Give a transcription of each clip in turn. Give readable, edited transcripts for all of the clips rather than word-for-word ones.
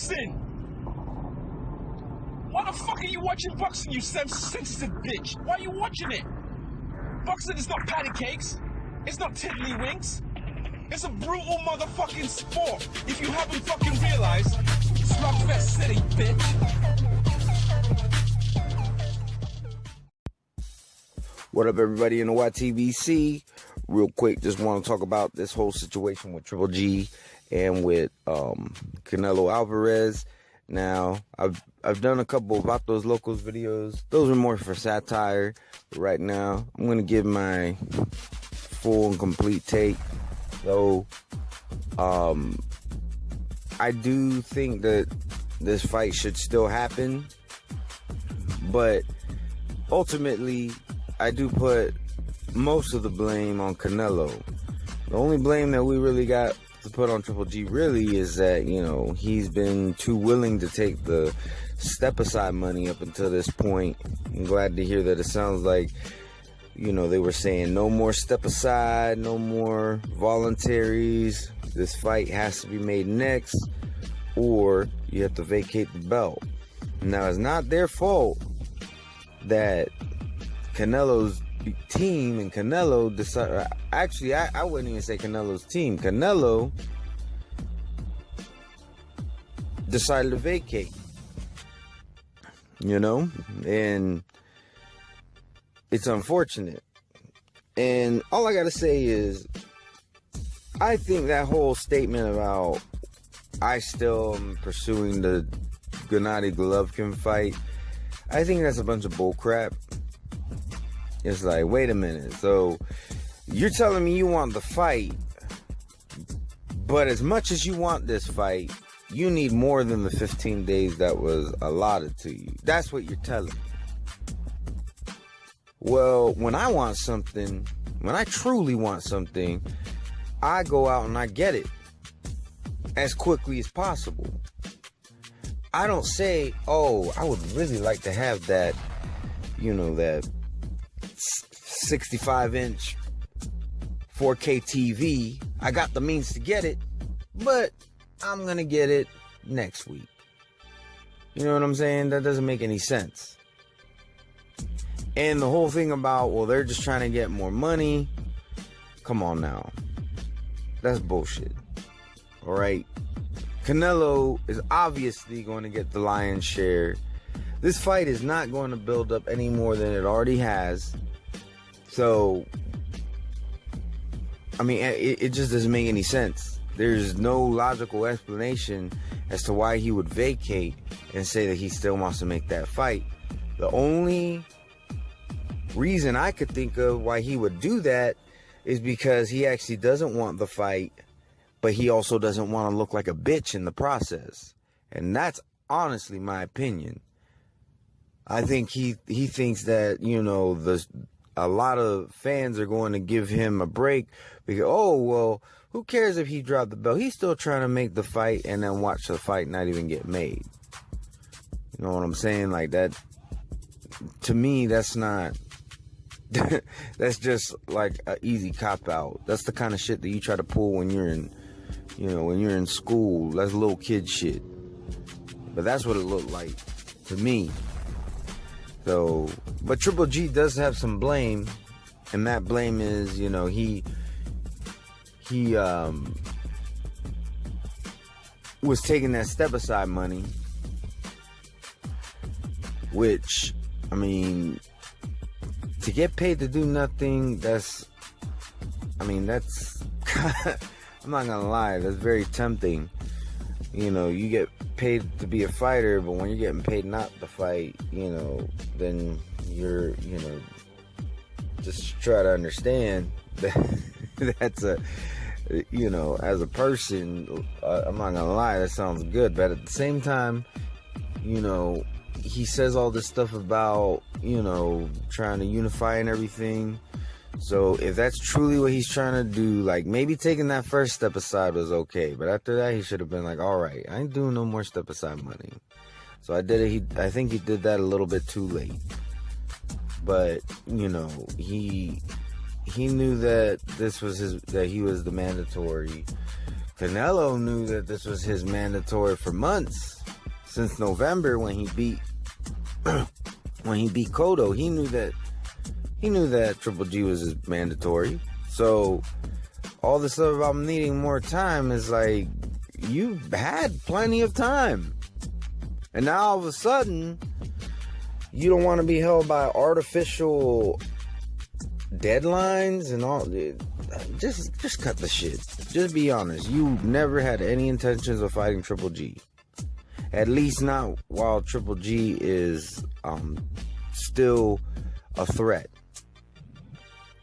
boxing? Why the fuck are you watching boxing, you sensitive bitch? Why are you watching it? Boxing is not patty cakes. It's not tiddlywinks. It's a brutal motherfucking sport. If you haven't fucking realized, it's Rockfest City, bitch. What up, everybody in the YTVC? Real quick, just want to talk about this whole situation with Triple G and with Canelo Alvarez. Now, I've done a couple about those locals videos. Those are more for satire. But right now, I'm going to give my full and complete take. So, I do think that this fight should still happen. But ultimately, I do put most of the blame on Canelo. The only blame that we really got to put on Triple G really is that, you know, he's been too willing to take the step-aside money up until this point. I'm glad to hear that it sounds like, you know, they were saying no more step-aside, no more voluntaries. This fight has to be made next, or you have to vacate the belt. Now, it's not their fault that Canelo's team and Canelo decided. Actually, I wouldn't even say Canelo's team. Canelo decided to vacate, you know, and it's unfortunate. And all I gotta say is, I think that whole statement about I still am pursuing the Gennady Golovkin fight, I think that's a bunch of bullcrap. It's like, wait a minute. So you're telling me you want the fight, but as much as you want this fight, you need more than the 15 days that was allotted to you. That's what you're telling me. Well, when I want something, when I truly want something, I go out and I get it as quickly as possible. I don't say, oh, I would really like to have that, you know, that 65-inch 4K TV. I got the means to get it, but I'm gonna get it next week. You know what I'm saying? That doesn't make any sense. And the whole thing about, well, they're just trying to get more money. Come on now. That's bullshit. All right. Canelo is obviously going to get the lion's share. This fight is not going to build up any more than it already has. So, I mean, it just doesn't make any sense. There's no logical explanation as to why he would vacate and say that he still wants to make that fight. The only reason I could think of why he would do that is because he actually doesn't want the fight, but he also doesn't want to look like a bitch in the process. And that's honestly my opinion. I think he thinks that, you know, a lot of fans are going to give him a break because, oh, well, who cares if he dropped the belt? He's still trying to make the fight and then watch the fight not even get made. You know what I'm saying? Like that, to me, that's not, that's just like an easy cop-out. That's the kind of shit that you try to pull when you're in, you know, when you're in school. That's little kid shit. But that's what it looked like to me. So, but Triple G does have some blame, and that blame is, you know, he was taking that step-aside money, which, I mean, to get paid to do nothing, that's, I mean, that's, I'm not gonna lie, that's very tempting. You know, you get paid to be a fighter, but when you're getting paid not to fight, you know, then you're, you know, just try to understand that that's a, you know, as a person, I'm not gonna lie, that sounds good, but at the same time, you know, he says all this stuff about, you know, trying to unify and everything. So if that's truly what he's trying to do, like, maybe taking that first step aside was okay, but after that he should have been like, all right, I ain't doing no more step aside money. So I did it. I think he did that a little bit too late. But, you know, he knew that this was that he was the mandatory. Canelo knew that this was his mandatory for months. since November when he beat Cotto, he knew that Triple G was mandatory. So all this stuff about needing more time is like, you've had plenty of time. And now all of a sudden, you don't want to be held by artificial deadlines and all. Just cut the shit. Just be honest. You never had any intentions of fighting Triple G. At least not while Triple G is still a threat.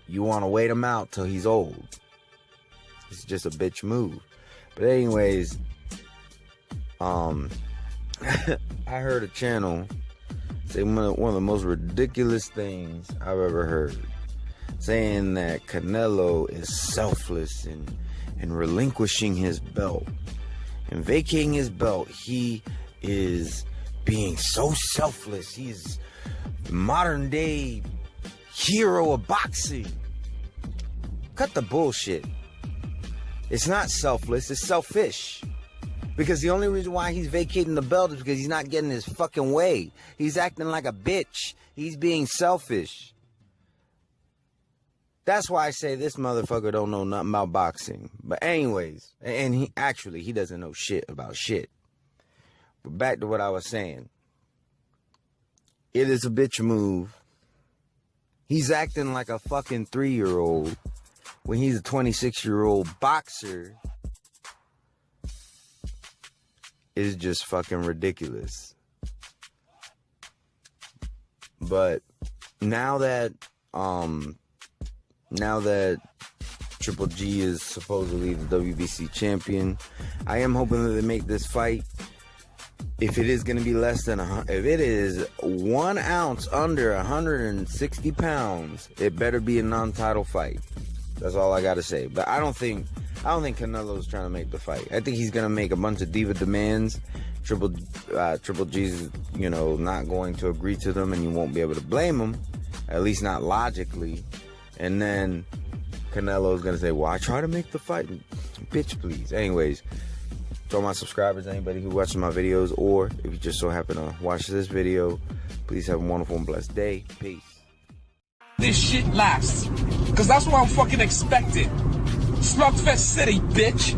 You want to wait him out till he's old. It's just a bitch move. But anyways, I heard a channel say one of the most ridiculous things I've ever heard, saying that Canelo is selfless and relinquishing his belt and vacating his belt. He is being so selfless. He's the modern day hero of boxing. Cut the bullshit. It's not selfless, it's selfish. Because the only reason why he's vacating the belt is because he's not getting his fucking way. He's acting like a bitch. He's being selfish. That's why I say this motherfucker don't know nothing about boxing. But anyways, and he doesn't know shit about shit. But back to what I was saying. It is a bitch move. He's acting like a fucking 3-year-old when he's a 26-year-old boxer. Is just fucking ridiculous. But now that Triple G is supposedly the WBC champion, I am hoping that they make this fight, if it is going to be less than if it is 1 ounce under 160 pounds, it better be a non-title fight. That's all I got to say. But I don't think Canelo's trying to make the fight. I think he's going to make a bunch of diva demands. Triple G's, not going to agree to them, and you won't be able to blame him, at least not logically. And then Canelo's going to say, well, I try to make the fight. Bitch, please. Anyways, to all my subscribers, anybody who watches my videos, or if you just so happen to watch this video, please have a wonderful and blessed day. Peace. This shit lasts. Because that's what I'm fucking expecting. Slugfest City, bitch.